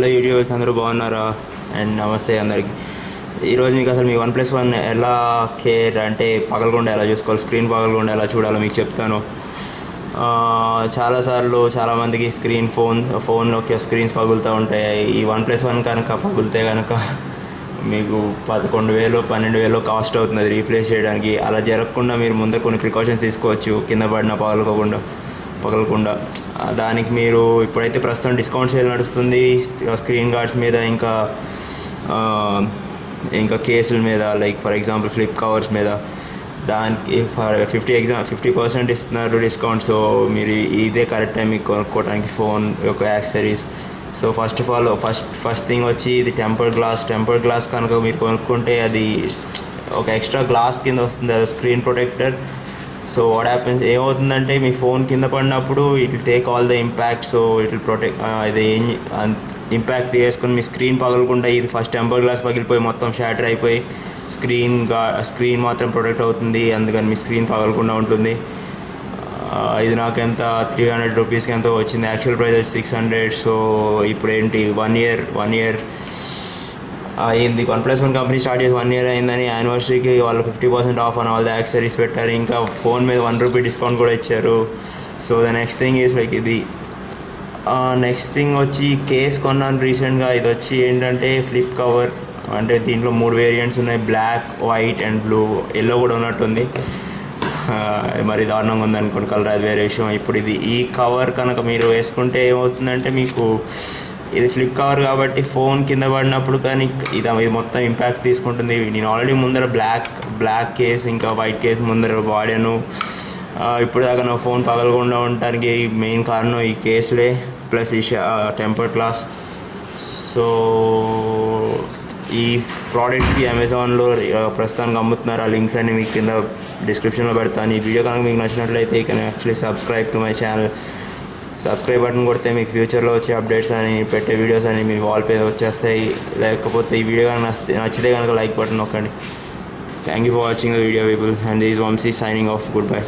Hello YouTubers అందరూ బాగున్నారా? And నమస్తే అందరికీ. ఈరోజు మీకు అసలు మీ OnePlus 1 ఎలా కేర్ అంటే పగలకుండా ఎలా చూసుకోవాలి, స్క్రీన్ పగలకుండా ఎలా చూడాలో మీకు చెప్తాను. చాలాసార్లు చాలామందికి ఫోన్లోకి స్క్రీన్స్ పగులుతూ ఉంటాయి. ఈ OnePlus 1 కనుక పగులితే కనుక మీకు 11,000 12,000 కాస్ట్ అవుతుంది రీప్లేస్ చేయడానికి. అలా జరగకుండా మీరు ముందే కొన్ని ప్రికాషన్స్ తీసుకోవచ్చు, కింద పడిన పగలకుండా. దానికి మీరు ఇప్పుడైతే ప్రస్తుతం డిస్కౌంట్ సేల్ నడుస్తుంది స్క్రీన్ గార్డ్స్ మీద, ఇంకా కేసుల మీద, like for example flip covers మీద. దానికి 50% ఇస్తున్నారు డిస్కౌంట్. సో మీరు ఇదే కరెక్ట్ టైం మీకు కొనుక్కోవడానికి ఫోన్ యొక్క accessories. So first of all first thing వచ్చి ఇది టెంపర్డ్ గ్లాస్ కనుక మీరు కొనుక్కుంటే అది ఒక ఎక్స్ట్రా గ్లాస్ కింద వస్తుంది, అది screen protector. So what happens ఏమవుతుందంటే మీ ఫోన్ కింద పడినప్పుడు it will take all the impact. So it will protect, ఇది ఇంపాక్ట్ చేసుకుని మీ స్క్రీన్ పగలకుండా, ఇది ఫస్ట్ టెంపర్ గ్లాస్ పగిలిపోయి మొత్తం షాటర్ అయిపోయి స్క్రీన్ మాత్రం ప్రొటెక్ట్ అవుతుంది, అందుకని మీ స్క్రీన్ పగలకుండా ఉంటుంది. ఇది నాకు ఎంత 300 రూపీస్కి ఎంతో వచ్చింది, యాక్చువల్ ప్రైస్ వచ్చి 600. సో ఇప్పుడు ఏంటి 1 ఇయర్ అయింది. OnePlus 1 కంపెనీ స్టార్ట్ చేసి 1 ఇయర్ అయిందని యానివర్సరీకి వాళ్ళు 50% ఆఫ్ అని ఆల్ ద యాక్సెసరీస్ పెట్టారు. ఇంకా ఫోన్ మీద 1 రూపీ డిస్కౌంట్ కూడా ఇచ్చారు. So the next thing is like ఇది. నెక్స్ట్ థింగ్ వచ్చి కేస్ కొన్నాను రీసెంట్గా. ఇది వచ్చి ఏంటంటే ఫ్లిప్ కవర్. అంటే దీంట్లో 3 వేరియంట్స్ ఉన్నాయి, black, white and blue. Yellow కూడా ఉన్నట్టుంది, మరి దారుణంగా ఉందనుకోండి కలర్, అది వేరే విషయం. ఇప్పుడు ఈ కవర్ కనుక మీరు వేసుకుంటే ఏమవుతుందంటే, మీకు ఇది ఫ్లిప్ కవర్ కాబట్టి ఫోన్ కింద పడినప్పుడు కానీ ఇది మొత్తం ఇంపాక్ట్ తీసుకుంటుంది. నేను ఆల్రెడీ ముందర బ్లాక్ కేస్ ఇంకా వైట్ కేస్ ముందర వాడాను. ఇప్పుడు దాకా నా ఫోన్ పగలకుండా ఉండటానికి మెయిన్ కారణం ఈ కేసులే, ప్లస్ ఈ టెంపర్డ్ గ్లాస్. సో ఈ ప్రోడక్ట్స్కి అమెజాన్లో ప్రస్తుతానికి అమ్ముతున్నారు. ఆ లింక్స్ అన్ని మీకు కింద డిస్క్రిప్షన్లో పెడతాను. ఈ వీడియో కనుక మీకు నచ్చినట్లయితే you can actually subscribe to my channel. Subscribe button కొడితే మీకు ఫ్యూచర్లో వచ్చే అప్డేట్స్ అని, పెట్టే వీడియోస్ అని మీ వాల్ పేజ్ వచ్చేస్తాయి. లేకపోతే ఈ వీడియో కనుక నచ్చితే కనుక లైక్ బటన్ నొక్కండి. Thank you for watching the video people, and this is Vamsi signing off. Good bye.